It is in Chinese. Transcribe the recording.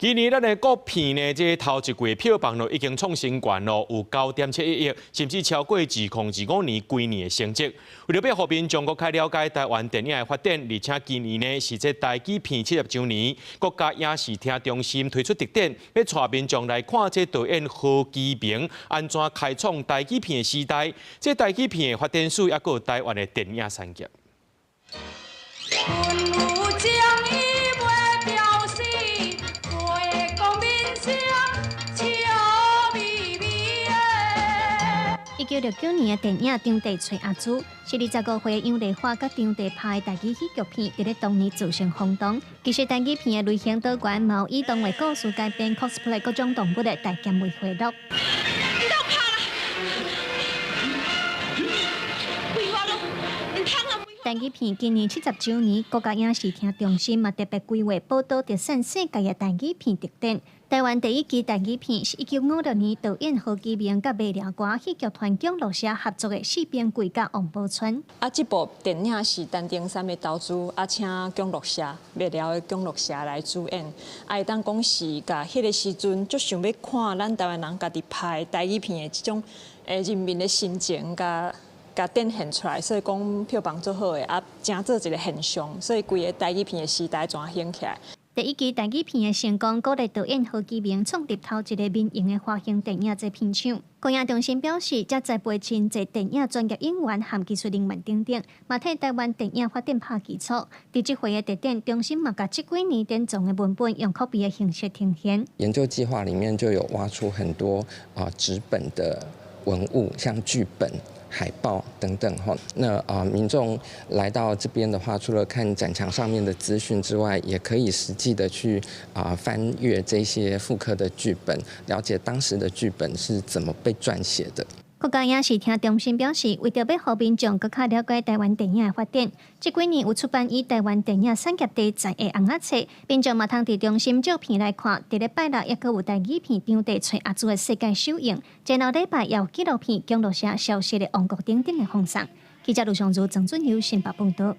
今年咱的國片呢，這頭一季票房已經創新高咯，有9.7億，甚至超過2025年規年的成績。為了要讓民眾更加了解台灣電影的發展，而且今年呢是這台語片70週年，國家影視廳中心推出特典，要帶民眾來看這導演何基明安怎開創台語片的時代，這台語片的發展史，也有台灣的電影產業。1969年的電影《張帝找阿珠》是25歲楊麗花甲張帝拍的台語喜劇片，在當年造成轟動。其實台語片的類型多元，嘛有以動物故事改編 cosplay 各種動物的大劍為回錄。台語片今年70週年，國家影視廳中心嘛特別規劃報道着全世界的台語片特典。台灣第一支台語片是1956年導演何基明甲賣寮歌戲劇團姜樂社合作的《四邊櫃》甲《王寶釧》。這部電影是陳定山的投資，請姜樂社賣寮的姜樂社來主演。會當講是甲迄個時陣，就想要看咱台灣人家己拍台語片的這種人民的心情甲展現出來，所以講票房最好的，成做一個現象，所以規個台語片的時代全興起來。第一支台語片的成功，鼓勵導演何基明創立頭一個民營的華興電影製片廠。公映中心表示，才栽培真濟電影專業演員和技術人員等等，嘛替台灣電影發展打基礎。在這回的特典，中心嘛甲這幾年典藏的文本用 copy 的形式呈現。研究計劃裡面就有挖出很多紙本的文物，像劇本、海報等等哈，那民眾來到這邊的話，除了看展牆上面的資訊之外，也可以實際的去翻閱這些復刻的劇本，了解當時的劇本是怎麼被撰寫的。國家影視廳中心表示，為着要讓民眾更加了解台灣電影的發展，這幾年有出版以台灣電影產業題材的紅盒冊，民眾嘛通佇中心照片來看。在禮拜六也閣有台語片《張帝找阿珠》的世界首映，前後禮拜也有紀錄片《姜樂社消失的王國》等等的放送。記者盧尚如、鄭俊佑、新北報道。